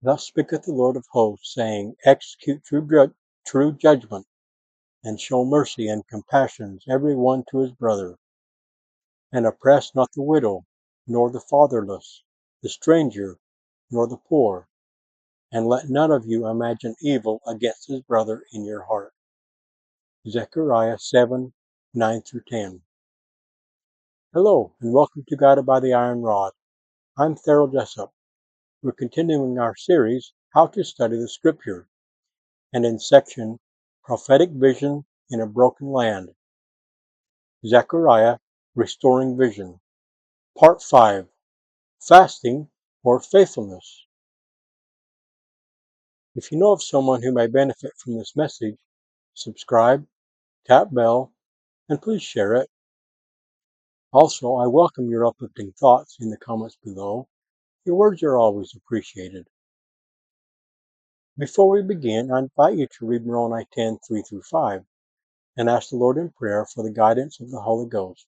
Thus speaketh the Lord of hosts, saying, Execute true judgment, and show mercy and compassions every one to his brother, and oppress not the widow, nor the fatherless, the stranger, nor the poor, and let none of you imagine evil against his brother in your heart. Zechariah 7:9-10. Hello, and welcome to Guided by the Iron Rod. I'm Theral Jessup. We're continuing our series, How to Study the Scripture, and in section, Prophetic Vision in a Broken Land. Zechariah, Restoring Vision. Part 5, Fasting or Faithfulness. If you know of someone who may benefit from this message, subscribe, tap bell, and please share it. Also, I welcome your uplifting thoughts in the comments below. Your words are always appreciated. Before we begin, I invite you to read Moroni 10:3-5 and ask the Lord in prayer for the guidance of the Holy Ghost.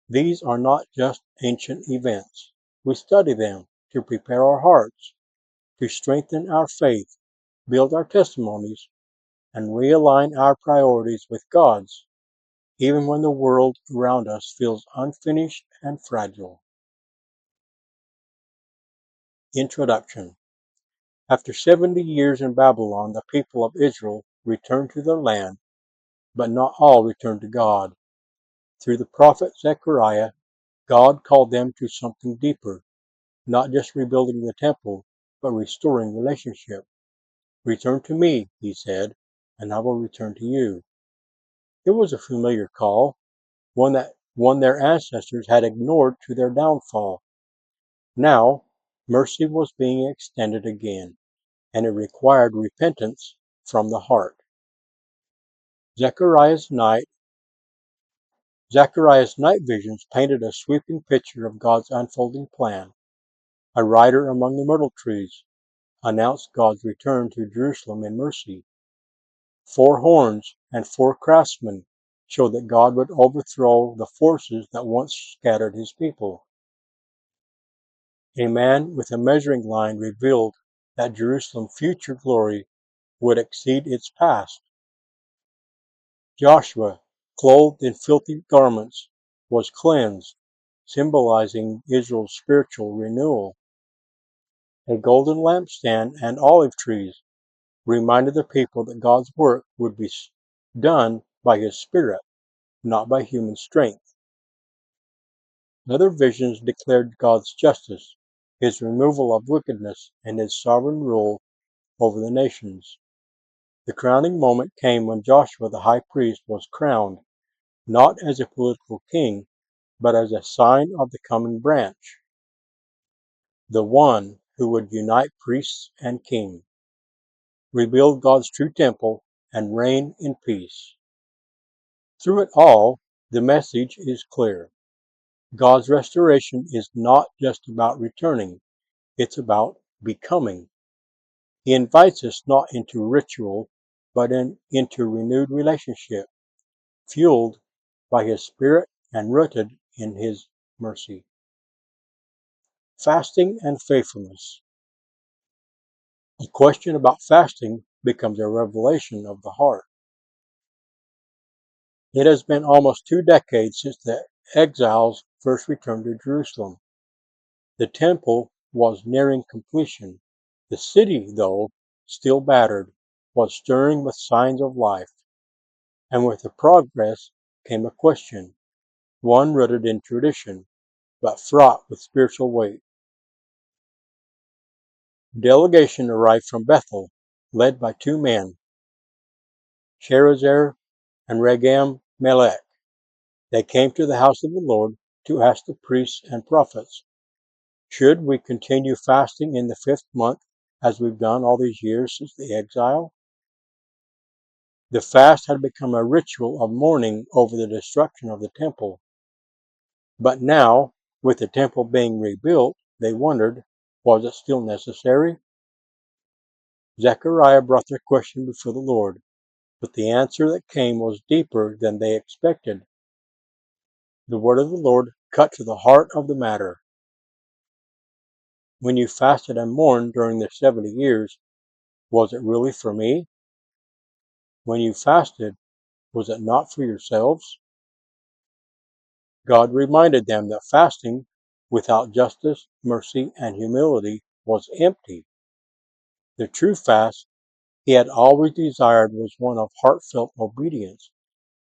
These are not just ancient events. We study them to prepare our hearts, to strengthen our faith, build our testimonies, and realign our priorities with God's, even when the world around us feels unfinished and fragile. Introduction. After 70 years in Babylon, the people of Israel returned to their land, but not all returned to God. Through the prophet Zechariah, God called them to something deeper, not just rebuilding the temple, but restoring relationship. Return to me, he said, and I will return to you. It was a familiar call, one their ancestors had ignored to their downfall. Now, mercy was being extended again, and it required repentance from the heart. Zechariah's night visions painted a sweeping picture of God's unfolding plan. A rider among the myrtle trees announced God's return to Jerusalem in mercy. 4 horns and 4 craftsmen showed that God would overthrow the forces that once scattered his people. A man with a measuring line revealed that Jerusalem's future glory would exceed its past. Joshua, clothed in filthy garments, was cleansed, symbolizing Israel's spiritual renewal. A golden lampstand and olive trees reminded the people that God's work would be done by his Spirit, not by human strength. Other visions declared God's justice, his removal of wickedness, and his sovereign rule over the nations. The crowning moment came when Joshua the high priest was crowned, not as a political king, but as a sign of the coming branch, the one who would unite priests and king, rebuild God's true temple, and reign in peace. Through it all, the message is clear. God's restoration is not just about returning, it's about becoming. He invites us not into ritual, but into renewed relationship, fueled by his Spirit and rooted in his mercy. Fasting and faithfulness. A question about fasting becomes a revelation of the heart. It has been almost 2 decades since the exiles first returned to Jerusalem. The temple was nearing completion. The city, though still battered, was stirring with signs of life. And with the progress came a question, one rooted in tradition, but fraught with spiritual weight. A delegation arrived from Bethel, led by 2 men, Sherezer and Regem-Melech. They came to the house of the Lord to ask the priests and prophets, should we continue fasting in the 5th month as we've done all these years since the exile? The fast had become a ritual of mourning over the destruction of the temple. But now, with the temple being rebuilt, they wondered, was it still necessary? Zechariah brought their question before the Lord, but the answer that came was deeper than they expected. The word of the Lord cut to the heart of the matter. When you fasted and mourned during the 70 years, was it really for me? When you fasted, was it not for yourselves? God reminded them that fasting without justice, mercy, and humility was empty. The true fast he had always desired was one of heartfelt obedience,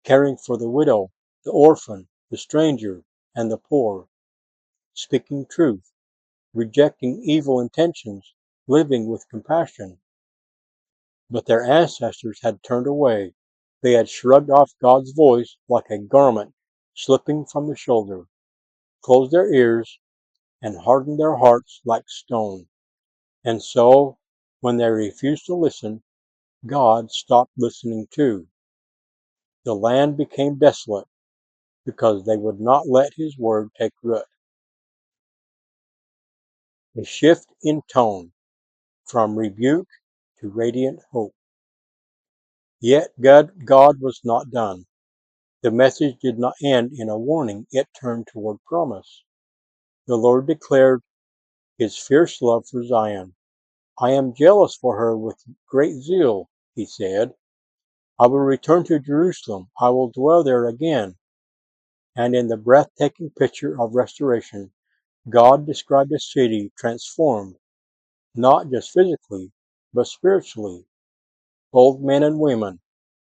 caring for the widow, the orphan, the stranger, and the poor, speaking truth, rejecting evil intentions, living with compassion. But their ancestors had turned away. They had shrugged off God's voice like a garment slipping from the shoulder, closed their ears, and hardened their hearts like stone. And so, when they refused to listen, God stopped listening too. The land became desolate because they would not let his word take root. A shift in tone from rebuke to radiant hope. Yet God was not done. The message did not end in a warning, it turned toward promise. The Lord declared his fierce love for Zion. I am jealous for her with great zeal, he said. I will return to Jerusalem. I will dwell there again. And in the breathtaking picture of restoration, God described a city transformed, not just physically, but spiritually. Old men and women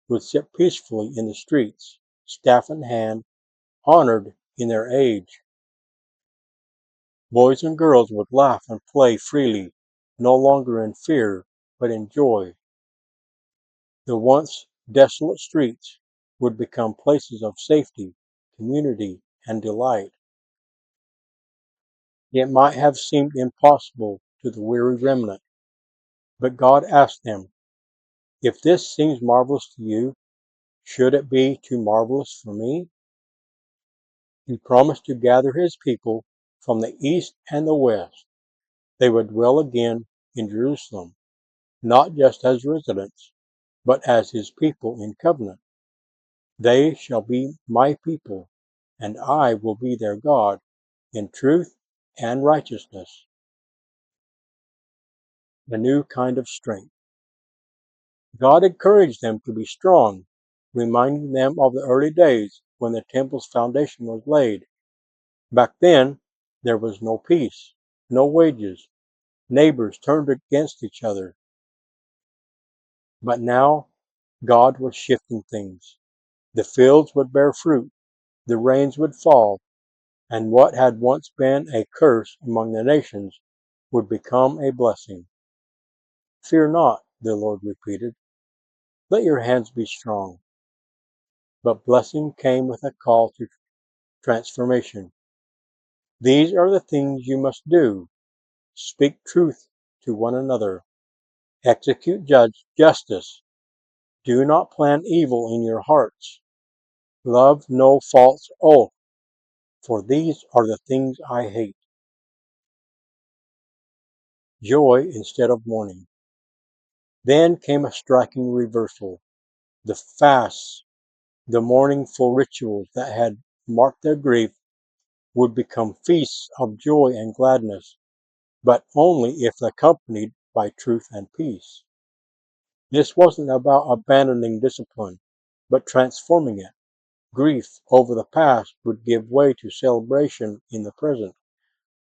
would sit peacefully in the streets, staff in hand, honored in their age. Boys and girls would laugh and play freely, no longer in fear, but in joy. The once desolate streets would become places of safety, community, and delight. It might have seemed impossible to the weary remnant, but God asked them, if this seems marvelous to you, should it be too marvelous for me? He promised to gather his people from the east and the west. They would dwell again in Jerusalem, not just as residents, but as his people in covenant. They shall be my people, and I will be their God in truth and righteousness. A new kind of strength. God encouraged them to be strong, reminding them of the early days when the temple's foundation was laid. Back then, there was no peace, no wages. Neighbors turned against each other. But now, God was shifting things. The fields would bear fruit, the rains would fall, and what had once been a curse among the nations would become a blessing. Fear not, the Lord repeated. Let your hands be strong. But blessing came with a call to transformation. These are the things you must do. Speak truth to one another. Execute justice. Do not plan evil in your hearts. Love no false oath, for these are the things I hate. Joy instead of mourning. Then came a striking reversal. The fasts, the mourningful rituals that had marked their grief, would become feasts of joy and gladness, but only if accompanied by truth and peace. This wasn't about abandoning discipline, but transforming it. Grief over the past would give way to celebration in the present,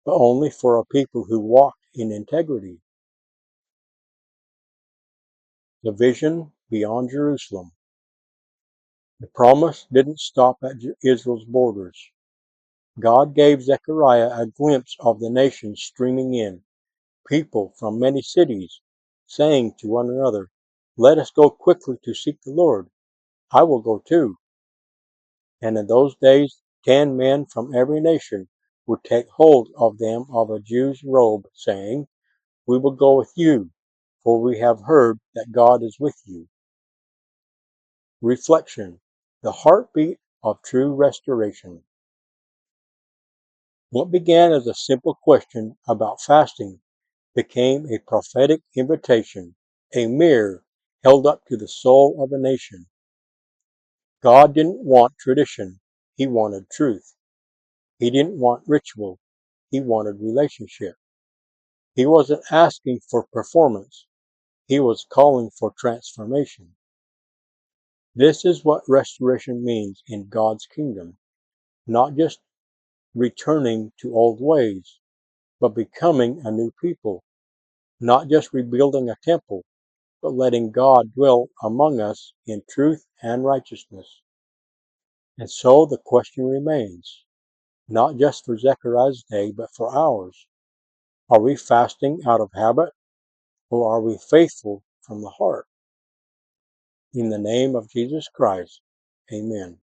but only for a people who walked in integrity. The vision beyond Jerusalem. The promise didn't stop at Israel's borders. God gave Zechariah a glimpse of the nations streaming in, people from many cities, saying to one another, let us go quickly to seek the Lord. I will go too. And in those days 10 men from every nation would take hold of them of a Jew's robe, saying, we will go with you, for we have heard that God is with you. Reflection. The heartbeat of true restoration. What began as a simple question about fasting became a prophetic invitation, a mirror held up to the soul of a nation. God didn't want tradition, he wanted truth. He didn't want ritual, he wanted relationship. He wasn't asking for performance. He was calling for transformation. This is what restoration means in God's kingdom. Not just returning to old ways, but becoming a new people. Not just rebuilding a temple, but letting God dwell among us in truth and righteousness. And so the question remains, not just for Zechariah's day, but for ours. Are we fasting out of habit, or are we faithful from the heart? In the name of Jesus Christ, amen.